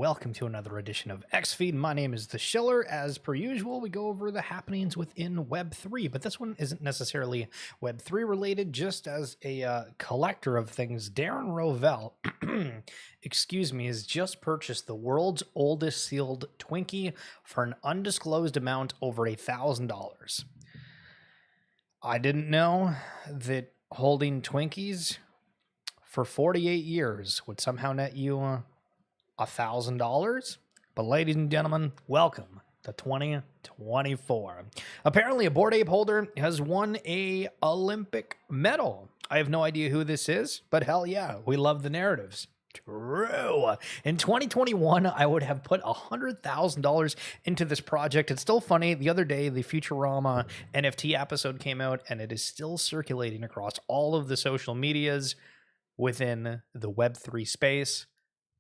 welcome to another edition of XFeed. My name is The Schiller. As per usual, we go over the happenings within Web3, but this one isn't necessarily Web3 related, just as a collector of things. Darren Rovell, excuse me, has just purchased the world's oldest sealed Twinkie for an undisclosed amount over $1,000. I didn't know that holding Twinkies for 48 years would somehow net you $1,000. But ladies and gentlemen, welcome to 2024. Apparently a Bored Ape holder has won a Olympic medal. I have no idea who this is, but hell yeah, we love the narratives. True. In 2021, I would have put $100,000 into this project. It's still funny. The other day, the Futurama NFT episode came out, and it is still circulating across all of the social medias within the Web3 space.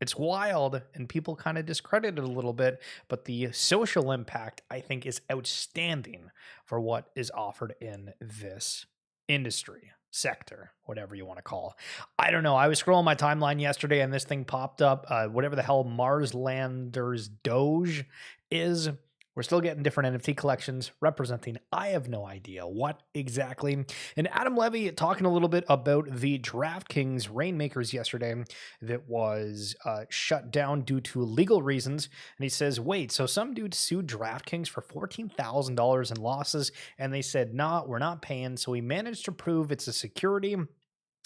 It's wild, and people kind of discredit it a little bit, but the social impact, I think, is outstanding for what is offered in this industry, sector, whatever you want to call. I don't know. I was scrolling my timeline yesterday, and this thing popped up, whatever the hell Marslanders Doge is. We're still getting different NFT collections representing, I have no idea what exactly. And Adam Levy talking a little bit about the DraftKings Rainmakers yesterday that was shut down due to legal reasons. And he says, wait, so some dude sued DraftKings for $14,000 in losses, and they said, nah, we're not paying. So he managed to prove it's a security.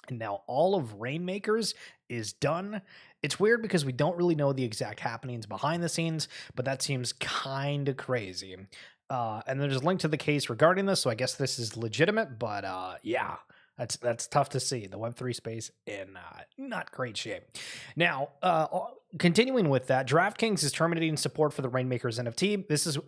And now all of Rainmakers is done. It's weird because we don't really know the exact happenings behind the scenes, but that seems kind of crazy. And there's a link to the case regarding this, so I guess this is legitimate, but yeah, that's tough to see. The Web3 space in not great shape. Now, continuing with that, DraftKings is terminating support for the Rainmakers NFT. This is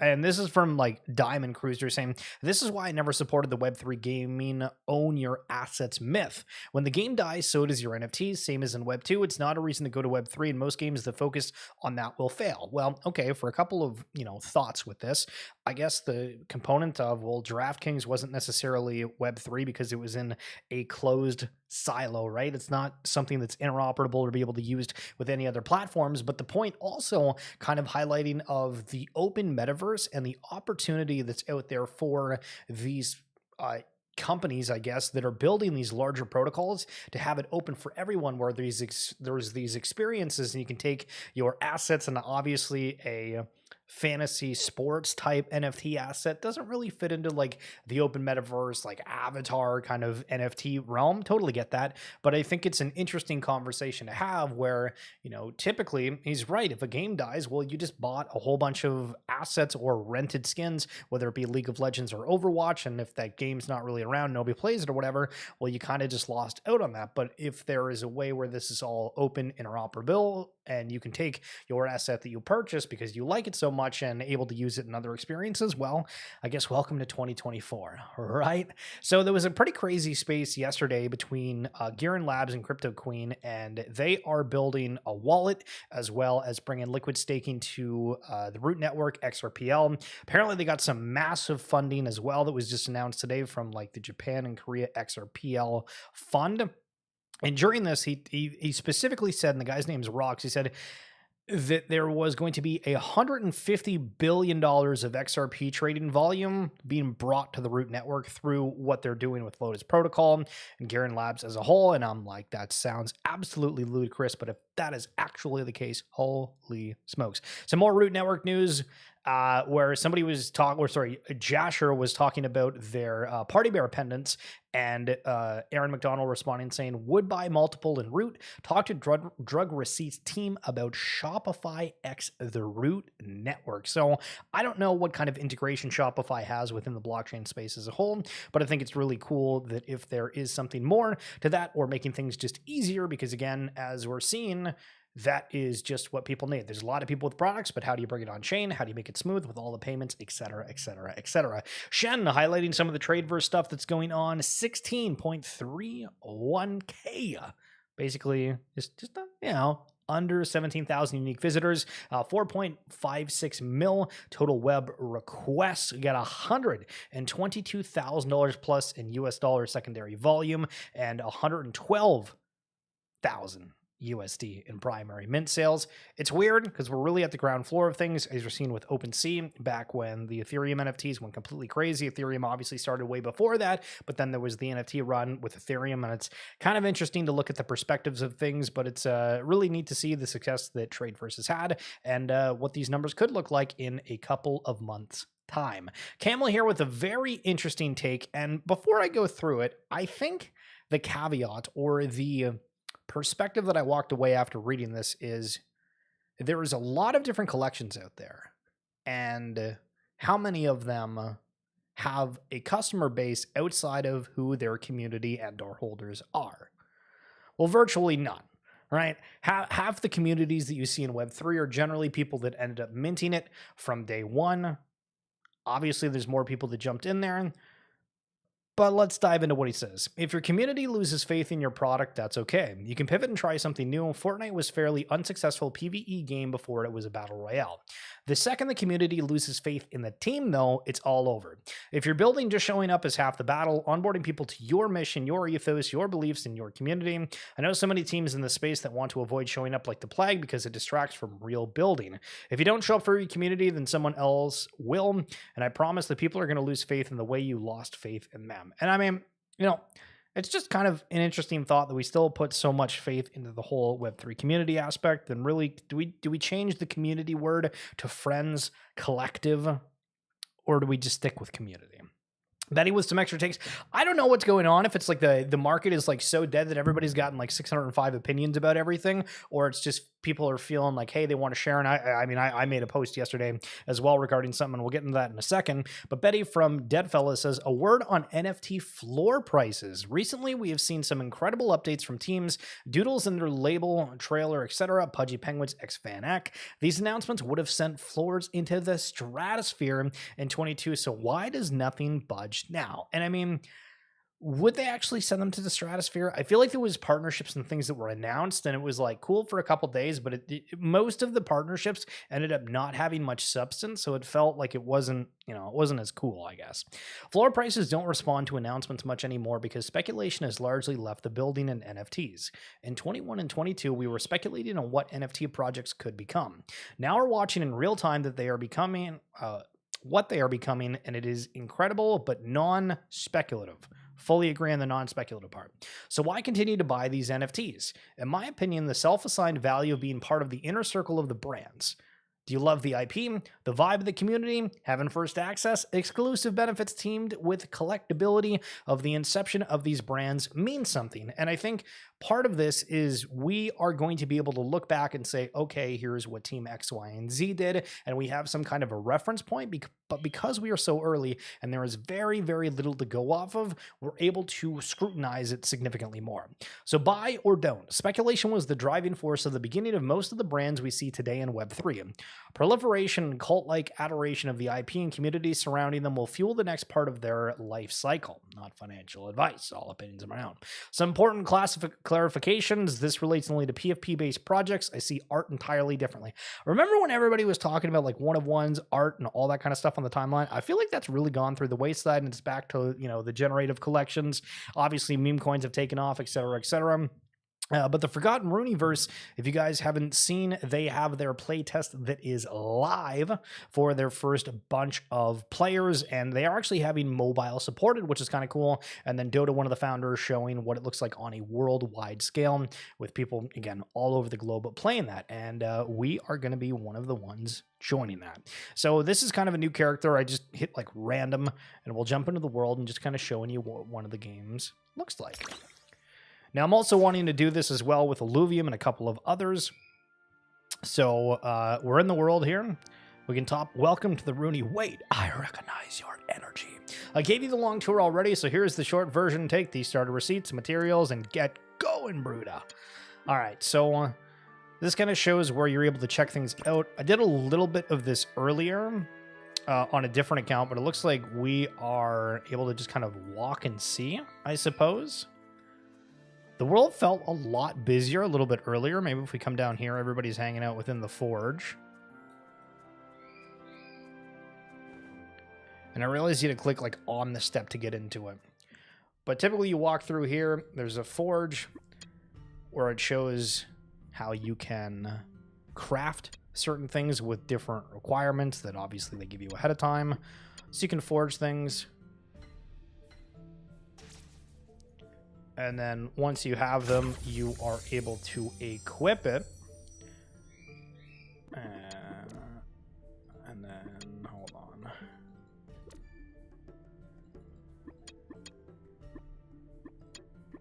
from like Diamond Cruiser saying, this is why I never supported the Web3 gaming own your assets myth. When the game dies, so does your NFTs, same as in Web2. It's not a reason to go to Web3, and most games that focus on that will fail. Well, okay, for a couple of thoughts with this, I guess the component of, well, DraftKings wasn't necessarily Web3 because it was in a closed silo, right? It's not something that's interoperable or be able to be used with any other platforms. But the point also kind of highlighting of the open metaverse and the opportunity that's out there for these companies, I guess, that are building these larger protocols to have it open for everyone, where there's these experiences and you can take your assets, and obviously a fantasy sports type NFT asset doesn't really fit into like the open metaverse, like avatar kind of NFT realm. Totally get that. But I think it's an interesting conversation to have where, typically he's right. If a game dies, well, you just bought a whole bunch of assets or rented skins, whether it be League of Legends or Overwatch. And if that game's not really around, nobody plays it or whatever, well, you kind of just lost out on that. But if there is a way where this is all open, interoperable, and you can take your asset that you purchased because you like it so much and able to use it in other experiences, well, I guess welcome to 2024, right? So there was a pretty crazy space yesterday between Gearin Labs and Crypto Queen, and they are building a wallet as well as bringing liquid staking to the Root Network, XRPL. Apparently they got some massive funding as well that was just announced today from like the Japan and Korea XRPL fund. And during this, he specifically said, and the guy's name is Rox, he said that there was going to be $150 billion of XRP trading volume being brought to the Root Network through what they're doing with Lotus Protocol and Gearin Labs as a whole. And I'm like, that sounds absolutely ludicrous. But if that is actually the case, holy smokes. Some more Root Network news. Where somebody was Jasher was talking about their Party Bear pendants, and Aaron McDonald responding saying, would buy multiple in Root, talk to drug receipts team about Shopify X the Root Network. So I don't know what kind of integration Shopify has within the blockchain space as a whole, but I think it's really cool that if there is something more to that, or making things just easier, because again, as we're seeing, that is just what people need. There's a lot of people with products, but how do you bring it on chain? How do you make it smooth with all the payments, et cetera, et cetera, et cetera? Shen highlighting some of the Tradeverse stuff that's going on. 16.31K. Basically, just under 17,000 unique visitors, 4.56 mil total web requests. We got $122,000 plus in US dollar secondary volume and 112,000 USD in primary mint sales. It's weird because we're really at the ground floor of things, as you're seeing with OpenSea. Back when the Ethereum NFTs went completely crazy, Ethereum obviously started way before that, but then there was the NFT run with Ethereum, and it's kind of interesting to look at the perspectives of things, but it's really neat to see the success that Tradeverse has had and what these numbers could look like in a couple of months' time. Camel here with a very interesting take, and before I go through it, I think the caveat or the perspective that I walked away after reading this is there is a lot of different collections out there, and how many of them have a customer base outside of who their community and or holders are? Well, virtually none, right? Half the communities that you see in Web3 are generally people that ended up minting it from day one. Obviously, there's more people that jumped in there, but let's dive into what he says. If your community loses faith in your product, that's okay. You can pivot and try something new. Fortnite was a fairly unsuccessful PvE game before it was a battle royale. The second the community loses faith in the team, though, it's all over. If you're building just showing up is half the battle, onboarding people to your mission, your ethos, your beliefs, and your community. I know so many teams in the space that want to avoid showing up like the plague because it distracts from real building. If you don't show up for your community, then someone else will, and I promise that people are going to lose faith in the way you lost faith in them. And I mean, it's just kind of an interesting thought that we still put so much faith into the whole Web3 community aspect. And really, do we change the community word to friends, collective, or do we just stick with community? Betty with some extra takes. I don't know what's going on. If it's like the market is like so dead that everybody's gotten like 605 opinions about everything, or it's just people are feeling like, hey, they want to share. And I made a post yesterday as well regarding something, and we'll get into that in a second. But Betty from Deadfella says, a word on NFT floor prices. Recently, we have seen some incredible updates from teams, doodles in their label, trailer, etc., Pudgy Penguins, X-Fan-Ek. These announcements would have sent floors into the stratosphere in 22. So why does nothing budge now? And I mean, would they actually send them to the stratosphere? I feel like there was partnerships and things that were announced, and it was like cool for a couple days, but most of the partnerships ended up not having much substance, so it felt like it wasn't as cool, I guess. Floor prices don't respond to announcements much anymore because speculation has largely left the building in NFTs. In 21 and 22, we were speculating on what NFT projects could become. Now we're watching in real time that they are becoming what they are becoming, and it is incredible but non-speculative. Fully agree on the non-speculative part. So why continue to buy these NFTs? In my opinion, the self-assigned value of being part of the inner circle of the brands. Do you love the IP, the vibe of the community, having first access, exclusive benefits teamed with collectability of the inception of these brands means something? And I think part of this is we are going to be able to look back and say, okay, here's what Team X, Y, and Z did, and we have some kind of a reference point, but because we are so early and there is very, very little to go off of, we're able to scrutinize it significantly more. So buy or don't. Speculation was the driving force of the beginning of most of the brands we see today in Web3. Proliferation and cult-like adoration of the IP and community surrounding them will fuel the next part of their life cycle. Not financial advice, all opinions of my own. Some important clarifications. This relates only to PFP-based projects. I see art entirely differently. Remember when everybody was talking about like one-of-ones, art, and all that kind of stuff on the timeline? I feel like that's really gone through the wayside, and it's back to, the generative collections. Obviously, meme coins have taken off, etc., etc. But the Forgotten Runiverse, if you guys haven't seen, they have their playtest that is live for their first bunch of players, and they are actually having mobile supported, which is kind of cool. And then Dota, one of the founders, showing what it looks like on a worldwide scale with people, again, all over the globe playing that. And we are going to be one of the ones joining that. So this is kind of a new character. I just hit like random, and we'll jump into the world and just kind of showing you what one of the games looks like. Now, I'm also wanting to do this as well with Illuvium and a couple of others. So we're in the world here. We can top welcome to the Rooney. Wait, I recognize your energy. I gave you the long tour already, so here's the short version. Take these starter receipts, materials, and get going, Bruda. All right, so this kind of shows where you're able to check things out. I did a little bit of this earlier on a different account, but it looks like we are able to just kind of walk and see, I suppose. The world felt a lot busier a little bit earlier. Maybe if we come down here, everybody's hanging out within the forge. And I realize you had to click like on the step to get into it. But typically you walk through here, there's a forge where it shows how you can craft certain things with different requirements that obviously they give you ahead of time. So you can forge things. And then once you have them, you are able to equip it. And then, hold on.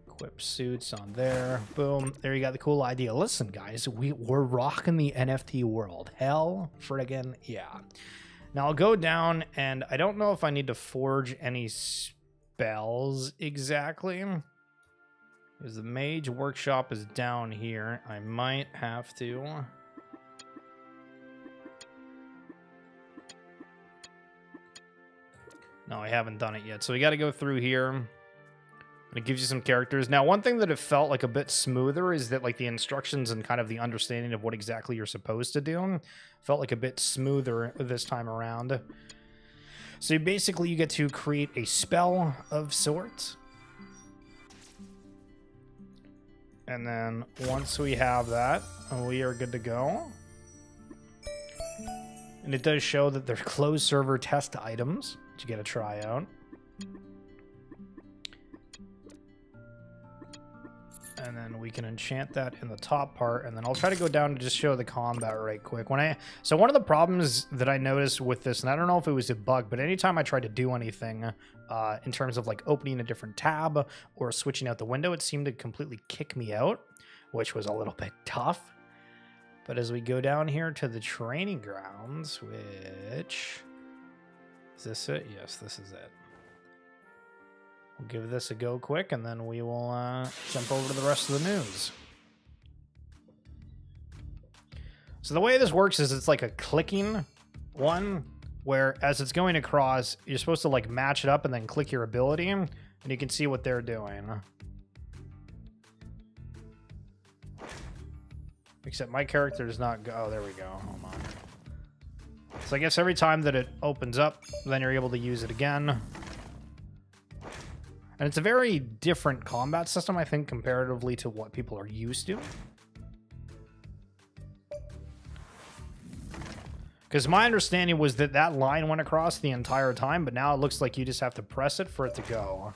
Equip suits on there. Boom. There you got the cool idea. Listen, guys, we're rocking the NFT world. Hell friggin' yeah. Now I'll go down, and I don't know if I need to forge any spells exactly. Because the mage workshop is down here. I might have to. No, I haven't done it yet. So we got to go through here. It gives you some characters. Now, one thing that it felt like a bit smoother is that like the instructions and kind of the understanding of what exactly you're supposed to do felt like a bit smoother this time around. So basically you get to create a spell of sorts. And then once we have that, we are good to go. And it does show that they're closed server test items that you get to try out. And then we can enchant that in the top part, and then I'll try to go down to just show the combat right quick. So one of the problems that I noticed with this, and I don't know if it was a bug, but anytime I tried to do anything in terms of like opening a different tab or switching out the window, it seemed to completely kick me out, which was a little bit tough. But as we go down here to the training grounds, which is this it? Yes, this is it. We'll give this a go quick, and then we will jump over to the rest of the news. So the way this works is it's like a clicking one, where as it's going across, you're supposed to like match it up and then click your ability, and you can see what they're doing. Except my character does not go. Oh, there we go. Hold on. So I guess every time that it opens up, then you're able to use it again. And it's a very different combat system, I think, comparatively to what people are used to. Because my understanding was that that line went across the entire time, but now it looks like you just have to press it for it to go.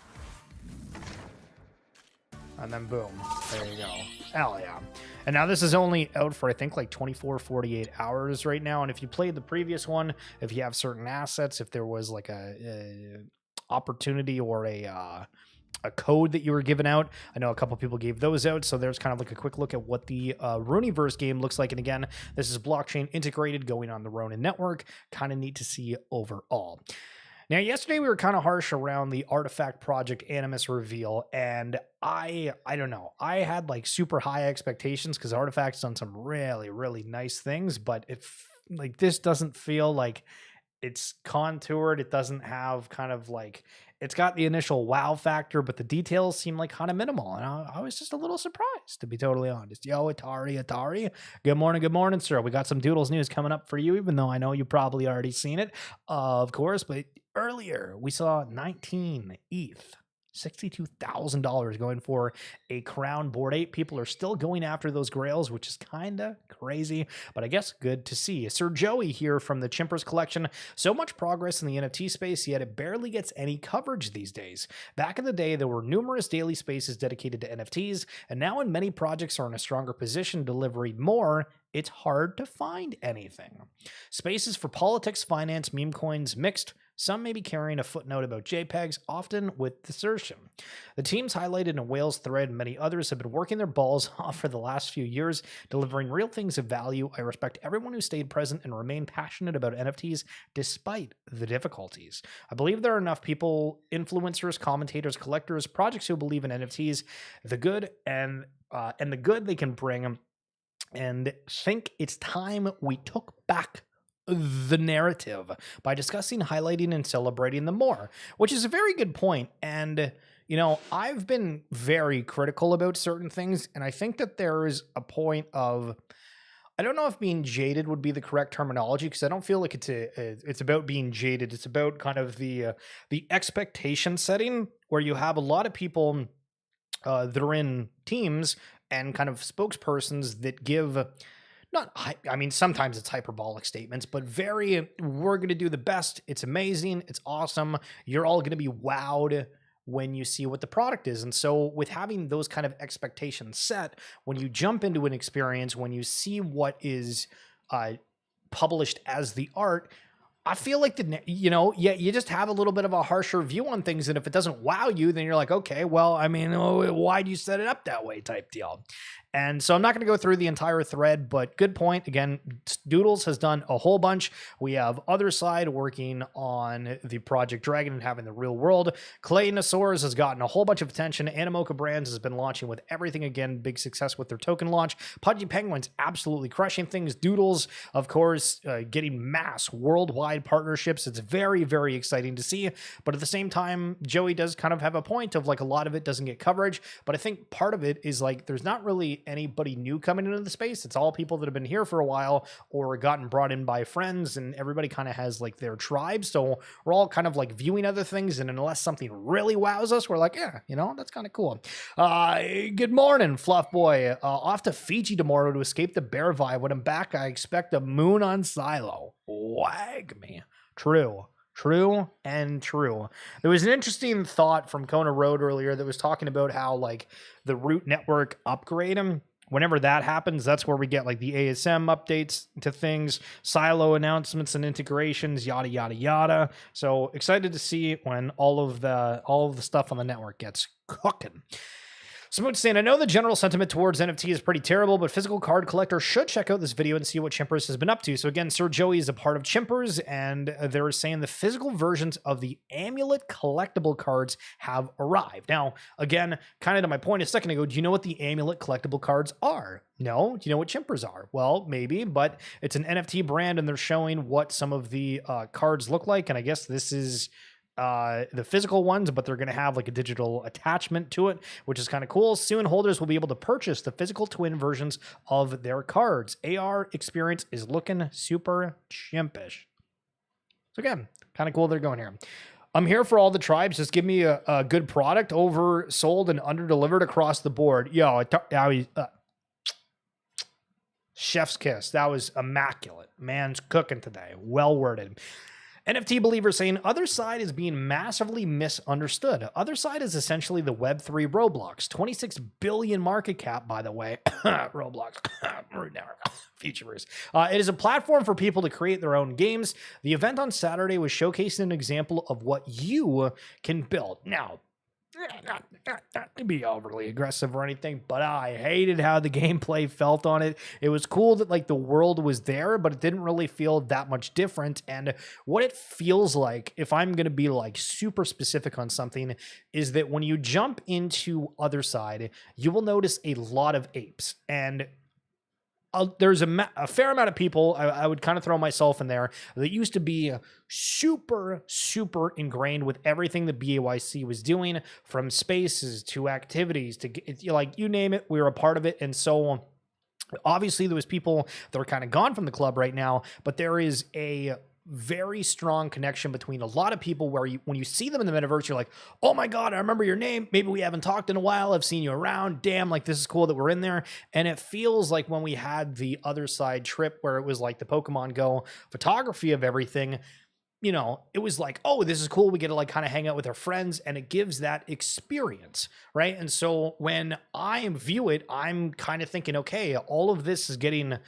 And then boom. There you go. Hell yeah. And now this is only out for, I think, like 24, 48 hours right now. And if you played the previous one, if you have certain assets, if there was like a opportunity or a code that you were given out. I know a couple people gave those out, so there's kind of like a quick look at what the Runiverse game looks like. And again, this is blockchain integrated going on the Ronin network. Kind of neat to see overall. Now, yesterday we were kind of harsh around the Artifact Project Animus reveal, and I don't know. I had like super high expectations because Artifact's done some really, really nice things, but if like this doesn't feel like it's contoured. It doesn't have kind of like, it's got the initial wow factor, but the details seem like kind of minimal. And I was just a little surprised, to be totally honest. Yo, Atari. Good morning, sir. We got some Doodles news coming up for you, even though I know you probably already seen it, of course. But earlier, we saw 19 ETH. $62,000 going for a Crown Bored Ape. People are still going after those grails, which is kind of crazy, but I guess good to see. Sir Joey here from the Chimpers Collection. So much progress in the NFT space, yet it barely gets any coverage these days. Back in the day, there were numerous daily spaces dedicated to NFTs, and now when many projects are in a stronger position delivering more, it's hard to find anything. Spaces for politics, finance, meme coins, mixed. Some may be carrying a footnote about JPEGs, often with desertion. The teams highlighted in a Wales thread and many others have been working their balls off for the last few years, delivering real things of value. I respect everyone who stayed present and remained passionate about NFTs despite the difficulties. I believe there are enough people, influencers, commentators, collectors, projects who believe in NFTs, the good and the good they can bring, and think it's time we took back the narrative by discussing, highlighting, and celebrating them more, which is a very good point. And, you know, I've been very critical about certain things, and I think that there is a point of, I don't know if being jaded would be the correct terminology, because I don't feel like it's about being jaded. It's about kind of the expectation setting, where you have a lot of people that are in teams and kind of spokespersons that give not, I mean, sometimes it's hyperbolic statements, but very, we're going to do the best. It's amazing. It's awesome. You're all going to be wowed when you see what the product is. And so with having those kind of expectations set, when you jump into an experience, when you see what is published as the art, I feel like you just have a little bit of a harsher view on things. And if it doesn't wow you, then you're like, okay, well, I mean, why do you set it up that way type deal? And so I'm not going to go through the entire thread, but good point. Again, Doodles has done a whole bunch. We have Other Side working on the Project Dragon and having the real world. Claynosaurus has gotten a whole bunch of attention. Animoca Brands has been launching with everything again. Big success with their token launch. Pudgy Penguins absolutely crushing things. Doodles, of course, getting mass worldwide partnerships. It's very, very exciting to see. But at the same time, Joey does kind of have a point of like a lot of it doesn't get coverage. But I think part of it is like there's not really anybody new coming into the space. It's all people that have been here for a while or gotten brought in by friends, and everybody kind of has like their tribe. So we're all kind of like viewing other things, and unless something really wows us, we're like, yeah, that's kind of cool. Good morning, Fluff Boy. Off to Fiji tomorrow to escape the bear vibe. When I'm back, I expect a moon on Silo. Wag me. True and true. There was an interesting thought from Kona Road earlier that was talking about how like the root network upgrade whenever that happens, that's where we get like the ASM updates to things, silo announcements and integrations, yada yada yada. So excited to see when all of the stuff on the network gets cooking. Smoot saying, I know the general sentiment towards NFT is pretty terrible, but physical card collectors should check out this video and see what Chimpers has been up to. So again, Sir Joey is a part of Chimpers, and they're saying the physical versions of the Amulet collectible cards have arrived. Now, again, kind of to my point a second ago, do you know what the Amulet collectible cards are? No? Do you know what Chimpers are? Well, maybe, but it's an NFT brand, and they're showing what some of the cards look like, and I guess this is the physical ones, but they're going to have like a digital attachment to it, which is kind of cool. Soon holders will be able to purchase the physical twin versions of their cards. AR experience is looking super chimpish. So again, kind of cool they're going here. I'm here for all the tribes. Just give me a good product, oversold and under-delivered across the board. Yo, chef's kiss. That was immaculate. Man's cooking today. Well worded. NFT Believer saying, Other Side is being massively misunderstood. Other Side is essentially the Web3 Roblox. 26 billion market cap, by the way. Roblox. Futureverse. It is a platform for people to create their own games. The event on Saturday was showcasing an example of what you can build. Now, not to be overly aggressive or anything, but I hated how the gameplay felt on it. It was cool that like the world was there, but it didn't really feel that much different. And what it feels like, if I'm going to be like super specific on something, is that when you jump into Other Side, you will notice a lot of apes. And there's a fair amount of people, I would kind of throw myself in there, that used to be super, super ingrained with everything that BAYC was doing, from spaces to activities to like you name it, we were a part of it. And so obviously there was people that are kind of gone from the club right now, but there is a very strong connection between a lot of people where when you see them in the metaverse, you're like, oh my God, I remember your name. Maybe we haven't talked in a while. I've seen you around. Damn, like this is cool that we're in there. And it feels like when we had the Other Side trip where it was like the Pokemon Go photography of everything, it was like, oh, this is cool. We get to like kind of hang out with our friends, and it gives that experience, right? And so when I view it, I'm kind of thinking, okay, all of this is getting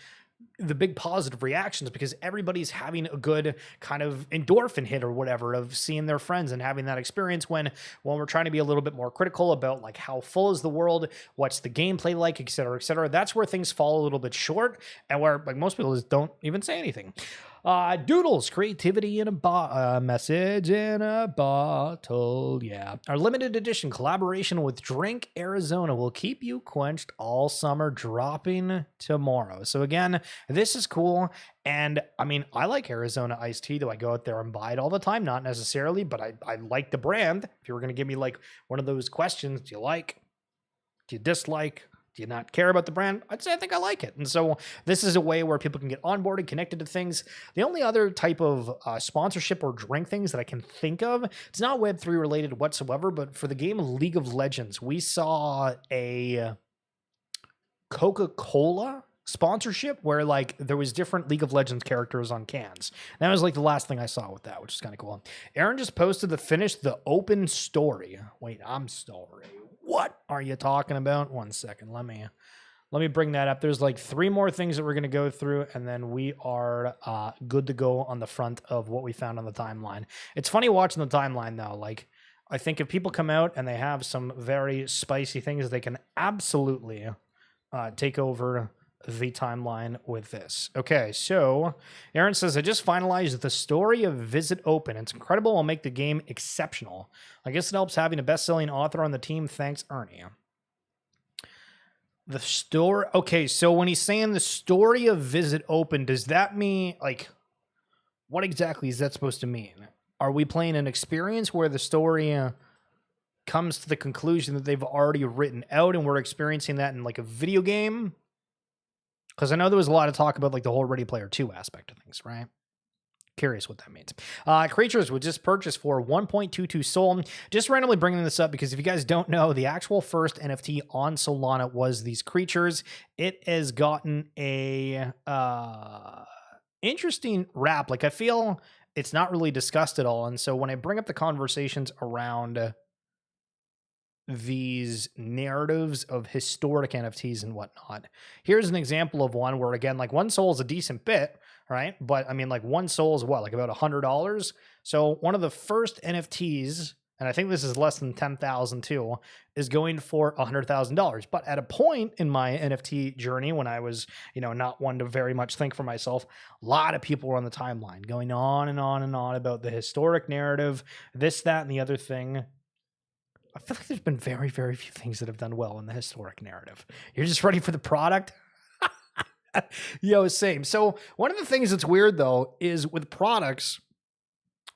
the big positive reactions because everybody's having a good kind of endorphin hit or whatever of seeing their friends and having that experience, when we're trying to be a little bit more critical about like how full is the world, what's the gameplay like, et cetera, that's where things fall a little bit short, and where like most people just don't even say anything. Doodles, creativity in a message in a bottle. Yeah. Our limited edition collaboration with Drink Arizona will keep you quenched all summer, dropping tomorrow. So again, this is cool. And I mean, I like Arizona iced tea. Do I go out there and buy it all the time? Not necessarily, but I like the brand. If you were going to give me like one of those questions, do you like, do you dislike, do you not care about the brand? I'd say I think I like it. And so this is a way where people can get onboarded, connected to things. The only other type of sponsorship or drink things that I can think of, it's not Web3 related whatsoever, but for the game League of Legends, we saw a Coca-Cola sponsorship where like there was different League of Legends characters on cans. That was like the last thing I saw with that, which is kind of cool. Aaron just posted the finish the open story. Wait, I'm sorry. What are you talking about? One second. Let me bring that up. There's like 3 more things that we're going to go through, and then we are good to go on the front of what we found on the timeline. It's funny watching the timeline, though. Like, I think if people come out and they have some very spicy things, they can absolutely take over the timeline with this. Okay, so Aaron says, I just finalized the story of Visit Open. It's incredible. I'll make the game exceptional. I guess it helps having a best-selling author on the team. Thanks, Ernie. The story. Okay, so when he's saying the story of Visit Open, does that mean, like, what exactly is that supposed to mean? Are we playing an experience where the story comes to the conclusion that they've already written out and we're experiencing that in like a video game? Because I know there was a lot of talk about like the whole Ready Player 2 aspect of things, right? Curious what that means. Creatures was just purchased for 1.22 Sol. Just randomly bringing this up because if you guys don't know, the actual first NFT on Solana was these creatures. It has gotten a interesting rap. Like I feel it's not really discussed at all. And so when I bring up the conversations around these narratives of historic NFTs and whatnot, here's an example of one where, again, like 1 Sol is a decent bit, right? But I mean, like 1 Sol is what, like about $100. So one of the first NFTs, and I think this is less than 10,000 too, is going for $100,000. But at a point in my NFT journey, when I was, not one to very much think for myself, a lot of people were on the timeline going on and on and on about the historic narrative, this, that, and the other thing. I feel like there's been very, very few things that have done well in the historic narrative. You're just ready for the product? Yo, same. So one of the things that's weird, though, is with products,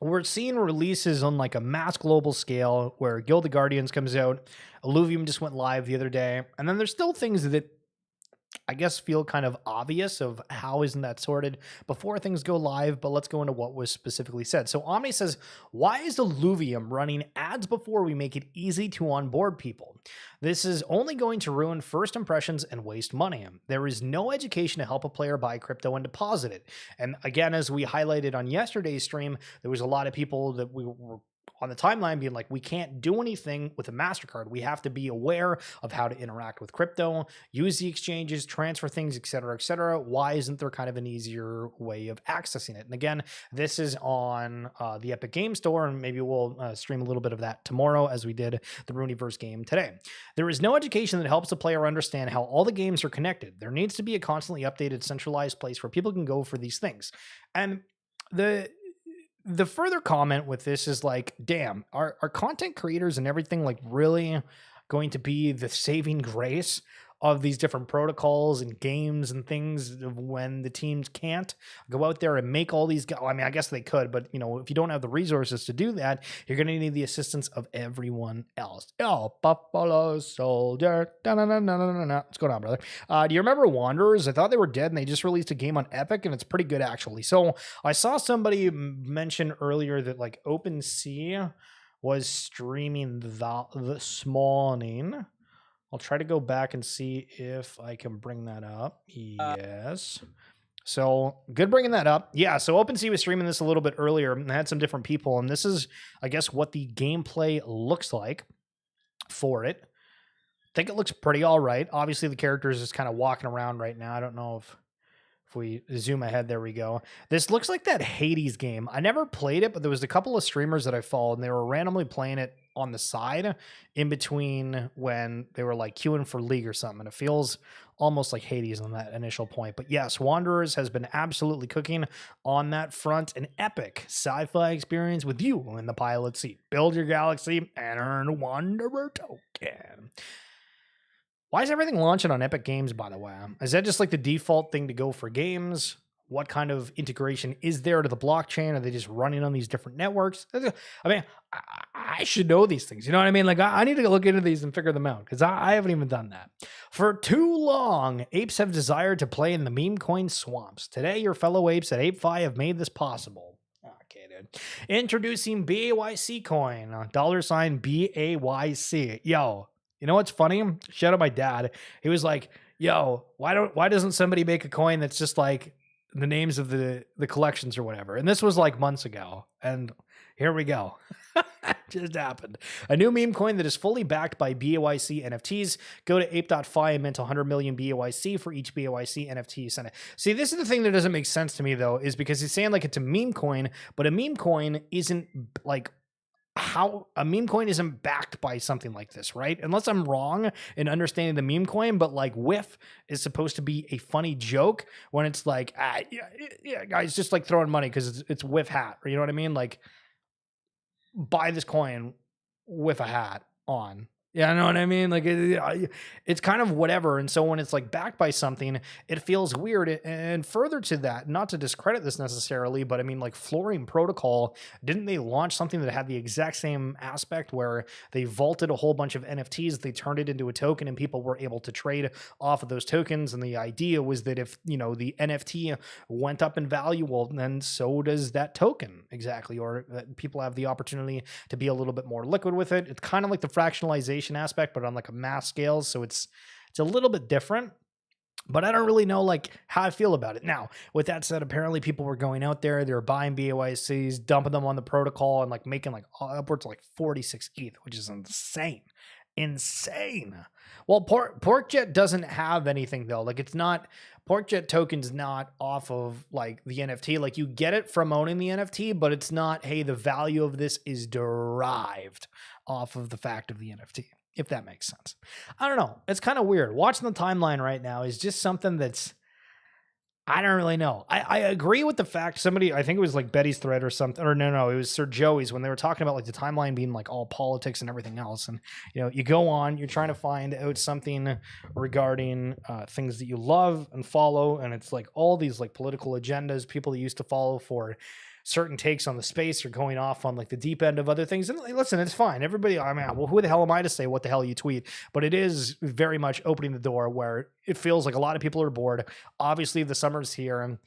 we're seeing releases on like a mass global scale where Guild of Guardians comes out. Illuvium just went live the other day. And then there's still things that I guess feel kind of obvious of how isn't that sorted before things go live, but let's go into what was specifically said. So Omni says, why is Illuvium running ads before we make it easy to onboard people? This is only going to ruin first impressions and waste money. There is no education to help a player buy crypto and deposit it. And again, as we highlighted on yesterday's stream, there was a lot of people that we were on the timeline being like, we can't do anything with a MasterCard. We have to be aware of how to interact with crypto, use the exchanges, transfer things, et cetera, et cetera. Why isn't there kind of an easier way of accessing it? And again, this is on the Epic Game Store, and maybe we'll stream a little bit of that tomorrow as we did the Runiverse game today. There is no education that helps a player understand how all the games are connected. There needs to be a constantly updated, centralized place where people can go for these things. And the further comment with this is like, damn, are content creators and everything like really going to be the saving grace of these different protocols and games and things when the teams can't go out there and make all these I mean, I guess they could, but if you don't have the resources to do that, you're going to need the assistance of everyone else. Oh, Buffalo Soldier. What's going on, brother? Do you remember Wanderers? I thought they were dead and they just released a game on Epic and it's pretty good actually. So I saw somebody mention earlier that like OpenSea was streaming this morning. I'll try to go back and see if I can bring that up. Yes. So good bringing that up. Yeah, so OpenSea was streaming this a little bit earlier and had some different people. And this is, I guess, what the gameplay looks like for it. I think it looks pretty all right. Obviously, the character is just kind of walking around right now. I don't know if we zoom ahead, there we go. This looks like that Hades game. I never played it, but there was a couple of streamers that I followed, and they were randomly playing it on the side in between when they were like queuing for League or something. And it feels almost like Hades on that initial point. But yes, Wanderers has been absolutely cooking on that front. An epic sci-fi experience with you in the pilot seat. Build your galaxy and earn Wanderer token. Why is everything launching on Epic Games, by the way? Is that just like the default thing to go for games? What kind of integration is there to the blockchain? Are they just running on these different networks? I mean, I should know these things. You know what I mean? Like, I need to look into these and figure them out because I haven't even done that. For too long, apes have desired to play in the meme coin swamps. Today, your fellow apes at ApeFi have made this possible. Okay, dude. Introducing BAYC coin, $BAYC. Yo. You know what's funny? Shout out my dad. He was like, yo, why doesn't somebody make a coin that's just like the names of the collections or whatever? And this was like months ago, and here we go. Just happened. A new meme coin that is fully backed by BAYC NFTs. Go to ape.fi and mint 100 million BAYC for each BAYC NFT you send it. See, this is the thing that doesn't make sense to me, though, is because he's saying like it's a meme coin, but a meme coin isn't like how a meme coin isn't backed by something like this, right? Unless I'm wrong in understanding the meme coin, but like whiff is supposed to be a funny joke when it's like, yeah, guys, just like throwing money because it's whiff hat, or you know what I mean? Like, buy this coin with a hat on. Yeah, I know what I mean? Like, it's kind of whatever. And so when it's like backed by something, it feels weird. And further to that, not to discredit this necessarily, but I mean, like Flooring Protocol, didn't they launch something that had the exact same aspect where they vaulted a whole bunch of NFTs, they turned it into a token, and people were able to trade off of those tokens? And the idea was that if, you know, the NFT went up in value, well, then so does that token, exactly. Or people have the opportunity to be a little bit more liquid with it. It's kind of like the fractionalization aspect, but on like a mass scale. So it's a little bit different, but I don't really know like how I feel about it. Now, with that said, apparently people were going out there, they were buying BAYCs, dumping them on the protocol and like making like upwards of like 46 ETH, which is insane. Well, Porkjet doesn't have anything though. Like, it's not, Porkjet token's not off of like the NFT. Like, you get it from owning the NFT, but it's not, hey, the value of this is derived off of the fact of the NFT, if that makes sense. I don't know. It's kind of weird. Watching the timeline right now is just something that's, I don't really know. I agree with the fact somebody, I think it was like Betty's thread or something, or no, it was Sir Joey's, when they were talking about like the timeline being like all politics and everything else. And, you know, you go on, you're trying to find out something regarding things that you love and follow. And it's like all these like political agendas, people that used to follow for certain takes on the space are going off on like the deep end of other things. And listen, it's fine. Everybody, I mean, well, who the hell am I to say what the hell you tweet? But it is very much opening the door where it feels like a lot of people are bored. Obviously, the summer's here. And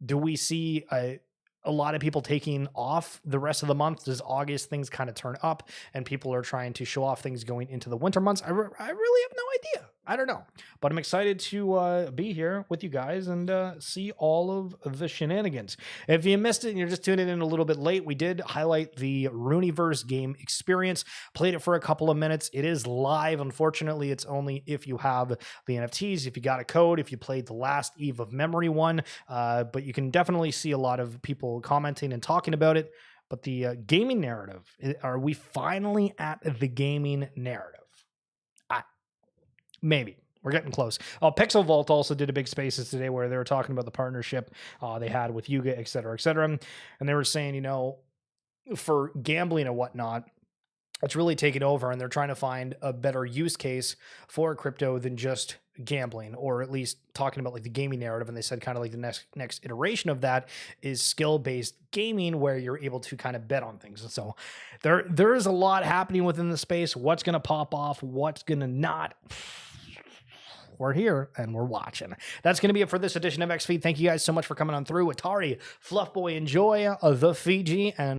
do we see a lot of people taking off the rest of the month? Does August things kind of turn up and people are trying to show off things going into the winter months? I really have no idea. I don't know, but I'm excited to be here with you guys and see all of the shenanigans. If you missed it and you're just tuning in a little bit late, we did highlight the Runiverse game experience. Played it for a couple of minutes. It is live. Unfortunately, it's only if you have the NFTs, if you got a code, if you played the last Eve of Memory one, but you can definitely see a lot of people commenting and talking about it. But the gaming narrative, are we finally at the gaming narrative? Maybe. We're getting close. Pixel Vault also did a big spaces today where they were talking about the partnership they had with Yuga, et cetera, et cetera. And they were saying, you know, for gambling and whatnot, it's really taken over, and they're trying to find a better use case for crypto than just gambling, or at least talking about like the gaming narrative. And they said kind of like the next iteration of that is skill-based gaming, where you're able to kind of bet on things. And so there is a lot happening within the space. What's going to pop off? What's going to not? We're here and we're watching. That's going to be it for this edition of XFeed. Thank you guys so much for coming on through. Atari, Fluff Boy, enjoy the Fiji, and